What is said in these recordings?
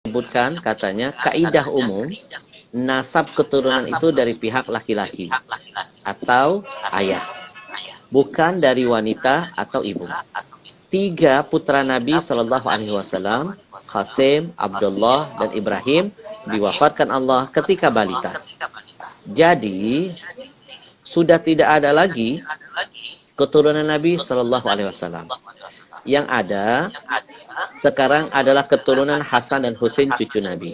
menyebutkan katanya kaidah umum nasab keturunan itu dari pihak laki-laki atau ayah, bukan dari wanita atau ibu. 3 putra Nabi Shallallahu Alaihi Wasallam, Qasim, Abdullah, dan Ibrahim, diwafatkan Allah ketika balita. Jadi sudah tidak ada lagi keturunan Nabi Shallallahu Alaihi Wasallam. Yang ada sekarang adalah keturunan Hasan dan Husain cucu Nabi,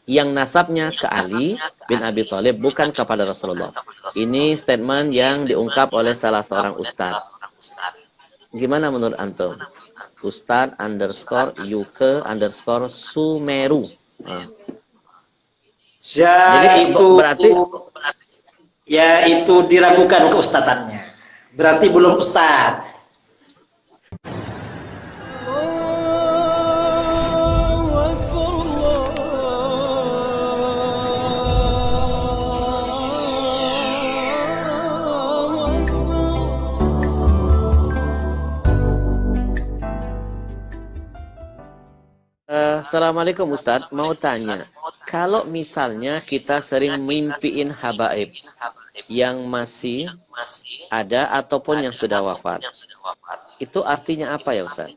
yang nasabnya ke Ali bin Abi Thalib, bukan kepada Rasulullah. Ini statement yang diungkap oleh salah seorang ustadz. Gimana menurut antum? Ustadz _UK_ Sumeru. Jadi berarti ya itu diragukan keustatannya. Berarti belum ustadz. Assalamualaikum Ustadz, mau tanya, kalau misalnya kita sering mimpiin habaib yang masih ada ataupun yang sudah wafat, itu artinya apa ya Ustadz?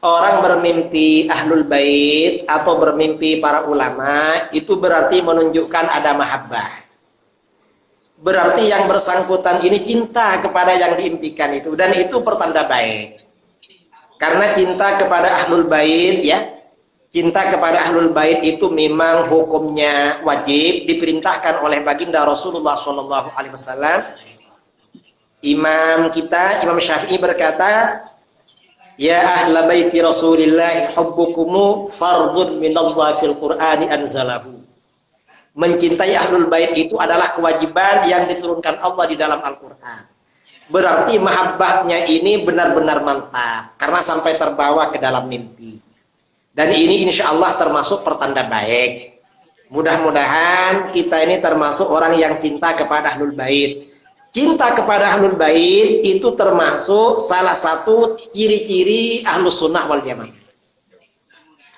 Orang bermimpi ahlul bait atau bermimpi para ulama itu berarti menunjukkan ada mahabbah. Berarti yang bersangkutan ini cinta kepada yang diimpikan itu, dan itu pertanda baik. Karena cinta kepada ahlul bait, ya, cinta kepada ahlul bait itu memang hukumnya wajib, diperintahkan oleh baginda Rasulullah SAW. Imam kita, Imam Syafi'i berkata, ya ahla baiti Rasulillah hubbukumu fardun minallah fil Qur'ani anzalahu. Mencintai ahlul bait itu adalah kewajiban yang diturunkan Allah di dalam Al-Qur'an. Berarti mahabbahnya ini benar-benar mantap karena sampai terbawa ke dalam mimpi. Dan ini insya Allah termasuk pertanda baik. Mudah-mudahan kita ini termasuk orang yang cinta kepada ahlul bait. Cinta kepada ahlul bait itu termasuk salah satu ciri-ciri ahlus sunnah wal jamaah.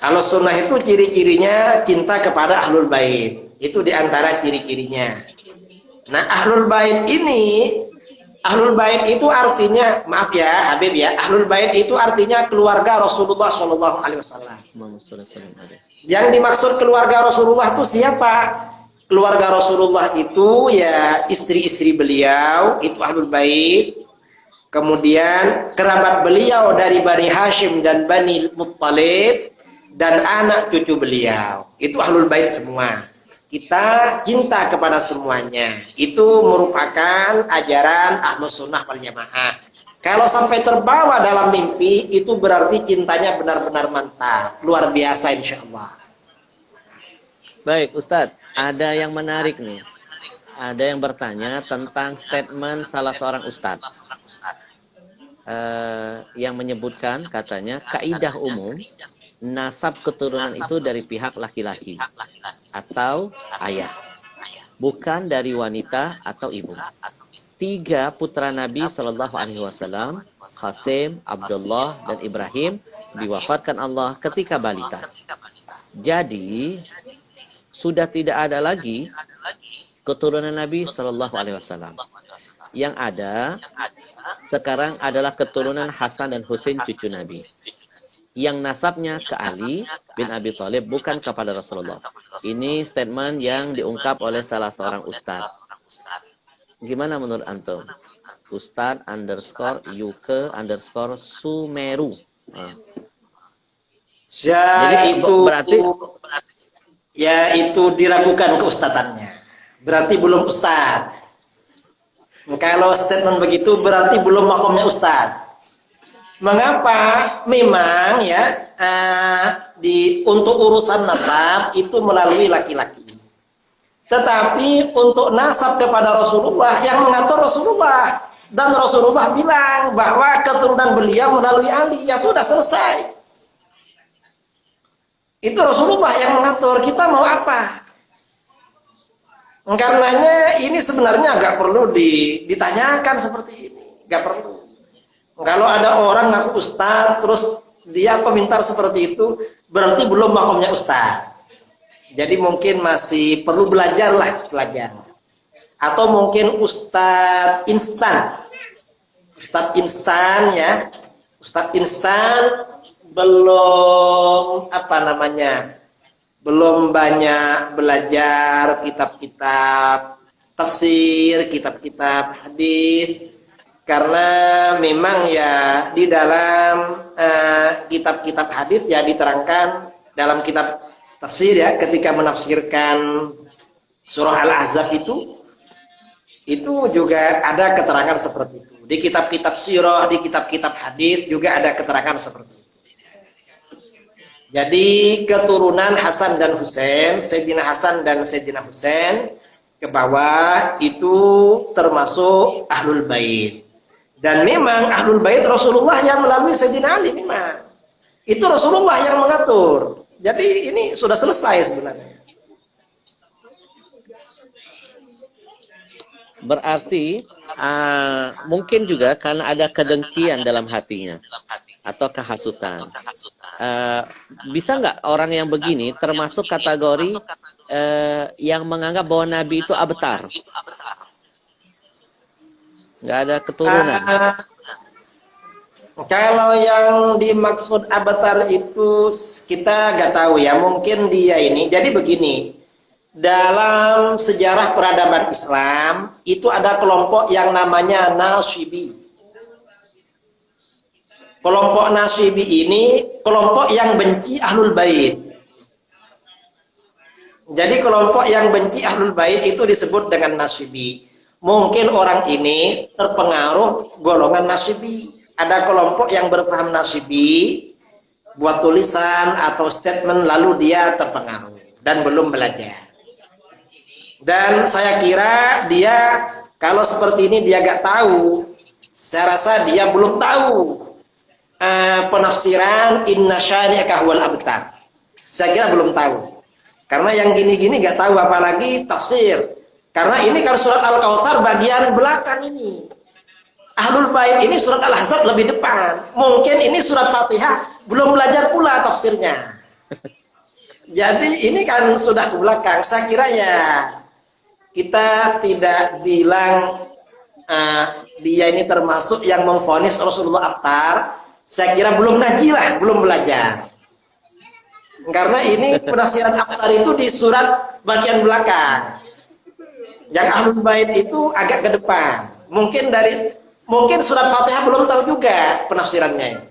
Ahlus sunnah itu ciri-cirinya cinta kepada ahlul bait. Itu diantara ciri-cirinya. Nah, ahlul bait ini, ahlul bait itu artinya, maaf ya Habib ya, ahlul bait itu artinya keluarga Rasulullah SAW. Yang dimaksud keluarga Rasulullah itu siapa? Keluarga Rasulullah itu ya istri-istri beliau, itu ahlul bait. Kemudian kerabat beliau dari Bani Hashim dan Bani Muttalib, dan anak cucu beliau, itu ahlul bait semua. Kita cinta kepada semuanya. Itu merupakan ajaran Ahlus Sunnah wal Jamaah. Kalau sampai terbawa dalam mimpi, itu berarti cintanya benar-benar mantap, luar biasa insya Allah. Baik Ustadz, ada yang menarik nih. Ada yang bertanya tentang statement salah seorang ustadz yang menyebutkan katanya kaidah umum nasab keturunan itu dari pihak laki-laki atau ayah, bukan dari wanita atau ibu. 3 putra Nabi Shallallahu Alaihi Wasallam, Qasim, Abdullah, dan Ibrahim, diwafatkan Allah ketika balita. Jadi sudah tidak ada lagi keturunan Nabi Shallallahu Alaihi Wasallam. Yang ada sekarang adalah keturunan Hasan dan Husain cucu Nabi, yang nasabnya ke Ali bin Abi Thalib, bukan kepada Rasulullah. Ini statement yang diungkap oleh salah seorang ustadz. Gimana menurut antum? Ustadz _UK_ Sumeru. Jadi itu berarti ya itu diragukan keustatannya. Berarti belum ustadz. Kalau statement begitu berarti belum makomnya ustadz. Mengapa? Memang ya untuk urusan nasab itu melalui laki-laki. Tetapi untuk nasab kepada Rasulullah yang mengatur Rasulullah, dan Rasulullah bilang bahwa keturunan beliau melalui Ali, ya sudah selesai. Itu Rasulullah yang mengatur, kita mau apa? Karenanya ini sebenarnya nggak perlu ditanyakan seperti ini, nggak perlu. Kalau ada orang ngaku ustadz terus dia pemintar seperti itu, berarti belum makomnya ustaz. Jadi mungkin masih perlu belajar. Atau mungkin ustaz instan. Ustaz instan ya. Ustaz instan belum belum banyak belajar kitab-kitab tafsir, kitab-kitab hadis. Karena memang ya di dalam kitab-kitab hadis ya diterangkan dalam kitab tafsir ya ketika menafsirkan surah Al-Ahzab itu juga ada keterangan seperti itu. Di kitab-kitab sirah, di kitab-kitab hadis juga ada keterangan seperti itu. Jadi keturunan Hasan dan Husain, Sayyidina Hasan dan Sayyidina Husain ke bawah itu termasuk Ahlul Bait. Dan memang Ahlul Bait Rasulullah yang melalui Sayyidina Ali memang. Itu Rasulullah yang mengatur. Jadi ini sudah selesai sebenarnya. Berarti mungkin juga karena ada kedengkian dalam hatinya atau kehasutan. Bisa nggak orang yang begini termasuk kategori yang menganggap bahwa Nabi itu abtar? Nggak ada keturunan. Kalau yang dimaksud abtar itu kita nggak tahu ya. Mungkin dia ini. Jadi begini, dalam sejarah peradaban Islam itu ada kelompok yang namanya Nasyibi. Kelompok Nasyibi ini kelompok yang benci Ahlul Bait. Jadi kelompok yang benci Ahlul Bait itu disebut dengan Nasyibi. Mungkin orang ini terpengaruh golongan Nasyibi. Ada kelompok yang berpaham Nasyibi, buat tulisan atau statement lalu dia terpengaruh dan belum belajar. Dan saya kira dia kalau seperti ini dia gak tahu. Saya rasa dia belum tahu penafsiran inna syani'aka huwal abtar. Saya kira belum tahu. Karena yang gini-gini gak tahu apalagi tafsir. Karena ini kan surat Al-Kautsar bagian belakang ini. Ahlul Bait ini surat Al-Ahzab lebih depan. Mungkin ini surat Fatihah belum belajar pula tafsirnya. Jadi ini kan sudah ke belakang. Saya kira ya kita tidak bilang dia ini termasuk yang memvonis Rasulullah abtar. Saya kira belum ngaji lah, belum belajar. Karena ini penafsiran abtar itu di surat bagian belakang. Yang Ahlul Bait itu agak ke depan. Mungkin surat Fatihah belum tahu juga penafsirannya.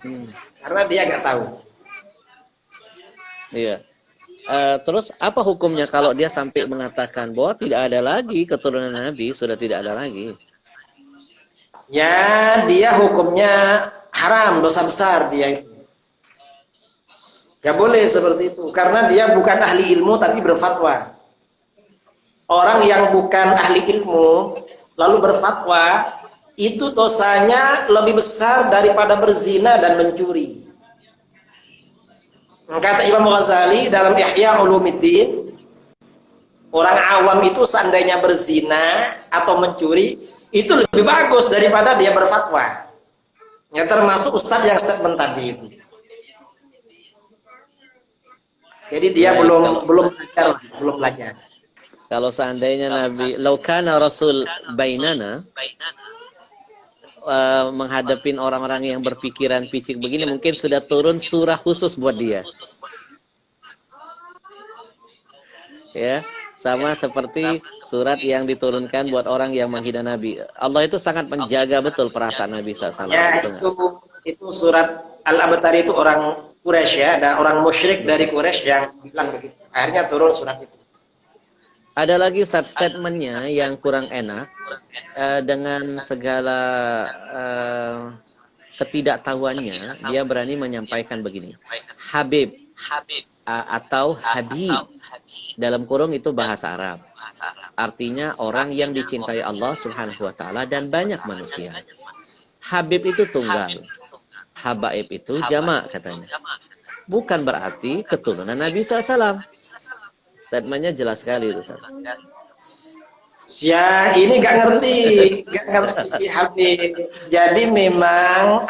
Karena dia nggak tahu. Iya. Terus apa hukumnya kalau dia sampai mengatakan bahwa tidak ada lagi keturunan Nabi, sudah tidak ada lagi? Ya, dia hukumnya haram, dosa besar dia itu. Gak boleh seperti itu. Karena dia bukan ahli ilmu tapi berfatwa. Orang yang bukan ahli ilmu lalu berfatwa itu dosanya lebih besar daripada berzina dan mencuri. Kata Imam Ghazali dalam Ihya Ulumuddin, orang awam itu seandainya berzina atau mencuri itu lebih bagus daripada dia berfatwa. Ya termasuk ustadz yang statement tadi itu. Jadi dia belum belajar. Kalau seandainya Nabi laukana Rasul bainana menghadapin orang-orang yang berpikiran picik begini, mungkin sudah turun surah khusus buat dia. Ya, sama seperti surat yang diturunkan buat orang yang menghina Nabi. Allah itu sangat menjaga betul perasaan Nabi SAW. Ya, itu surat Al-Abtar itu orang Quraisy ya, ada orang musyrik dari Quraisy yang bilang begitu. Akhirnya turun surat itu. Ada lagi Ustaz statementnya yang kurang enak dengan segala ketidaktahuannya dia berani menyampaikan begini. Habib atau Habib dalam kurung itu bahasa Arab. Artinya orang yang dicintai Allah Subhanahu wa taala dan banyak manusia. Habib itu tunggal. Habaib itu jamak katanya. Bukan berarti keturunan Nabi SAW. Statementnya jelas sekali itu. Ya, ini gak ngerti Habib. Jadi memang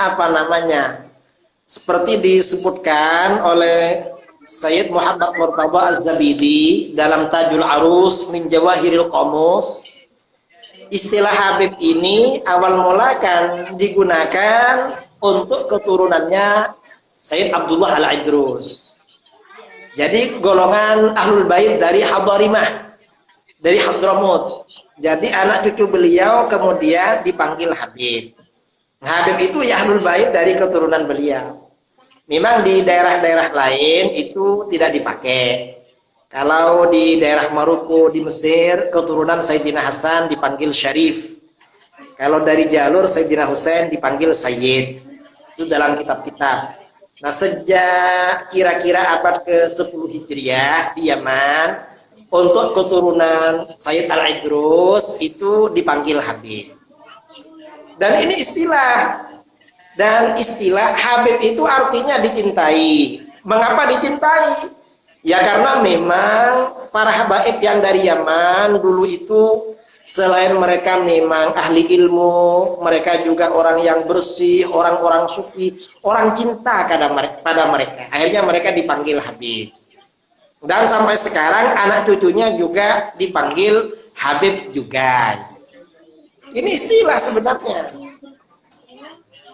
seperti disebutkan oleh Sayyid Muhammad Murtada Az-Zabidi dalam Tajul Arus min Jawahiril Qamus, istilah Habib ini awal mula kan digunakan untuk keturunannya Sayyid Abdullah Al-Idrus. Jadi golongan Ahlul Bait dari Hadarimah, dari Hadramut. Jadi anak cucu beliau kemudian dipanggil Habib. Habib itu ya Ahlul Bait dari keturunan beliau. Memang di daerah-daerah lain itu tidak dipakai. Kalau di daerah Maroko di Mesir, keturunan Sayyidina Hasan dipanggil Syarif. Kalau dari jalur Sayyidina Husain dipanggil Sayyid. Itu dalam kitab-kitab. Nah, sejak kira-kira abad ke-10 Hijriah di Yaman, untuk keturunan Sayyid Al-Idrus itu dipanggil Habib. Dan ini istilah. Dan istilah Habib itu artinya dicintai. Mengapa dicintai? Ya karena memang para habaib yang dari Yaman dulu itu selain mereka memang ahli ilmu, mereka juga orang yang bersih, orang-orang sufi, orang cinta pada mereka. Akhirnya mereka dipanggil Habib. Dan sampai sekarang anak cucunya juga dipanggil Habib juga. Ini istilah sebenarnya.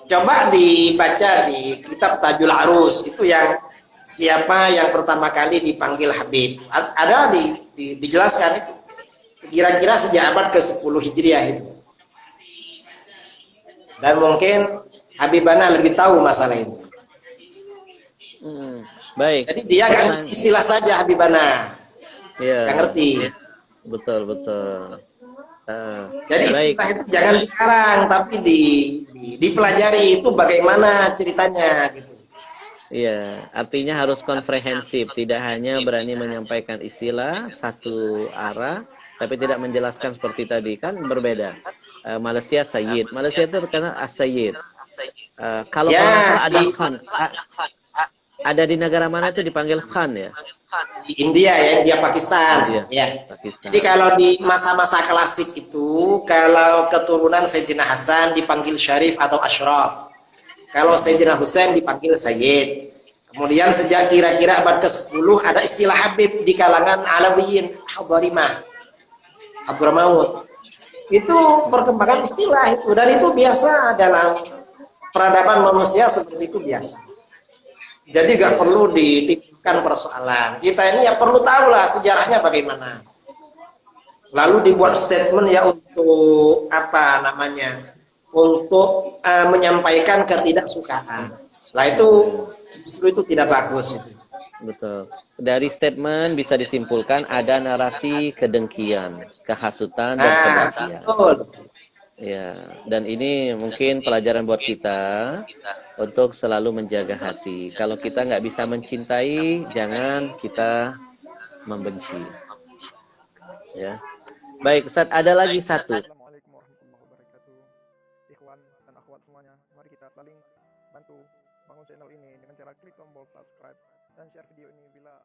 Coba dibaca di kitab Tajul Arus, itu yang siapa yang pertama kali dipanggil Habib. Ada dijelaskan itu. Kira-kira sejak abad ke-10 Hijriah itu. Dan mungkin Habibana lebih tahu masalah ini. Baik. Jadi dia gak ngerti istilah saja Habibana. Iya. Gak ngerti. Betul, betul. Jadi istilah itu jangan dikarang, tapi dipelajari itu bagaimana ceritanya gitu. Iya, artinya harus komprehensif, tidak hanya berani menyampaikan istilah satu arah, tapi tidak menjelaskan seperti tadi, kan berbeda. Malaysia Sayyid, Malaysia itu terkenal as-Sayyid. Kalau Ya, ada Khan, ada di negara mana itu dipanggil Khan ya? Di India ya, India Pakistan. India, Ya. Pakistan. Jadi kalau di masa-masa klasik itu, kalau keturunan Sayyidina Hasan dipanggil Syarif atau Ashraf. Kalau Sayyidina Husain dipanggil Sayyid. Kemudian sejak kira-kira abad ke-10 ada istilah Habib di kalangan Alawiyin, Hadarimah, Hadramaut. Itu perkembangan istilah itu, dan itu biasa dalam peradaban manusia, seperti itu biasa. Jadi gak perlu ditimbulkan persoalan. Kita ini ya perlu tahu lah sejarahnya bagaimana. Lalu dibuat statement ya untuk apa namanya, untuk menyampaikan ketidaksukaan. Nah itu justru itu tidak bagus itu. Betul. Dari statement bisa disimpulkan ada narasi kedengkian, kehasutan dan kebencian. Betul. Ya, dan ini mungkin pelajaran buat kita untuk selalu menjaga hati. Kalau kita nggak bisa mencintai, jangan kita membenci. Ya. Baik, Ustaz, ada lagi satu. Assalamualaikum warahmatullahi wabarakatuh. Ikhwan dan akhwat semuanya, mari kita saling bantu bangun channel ini dengan cara klik tombol subscribe dan share video ini bila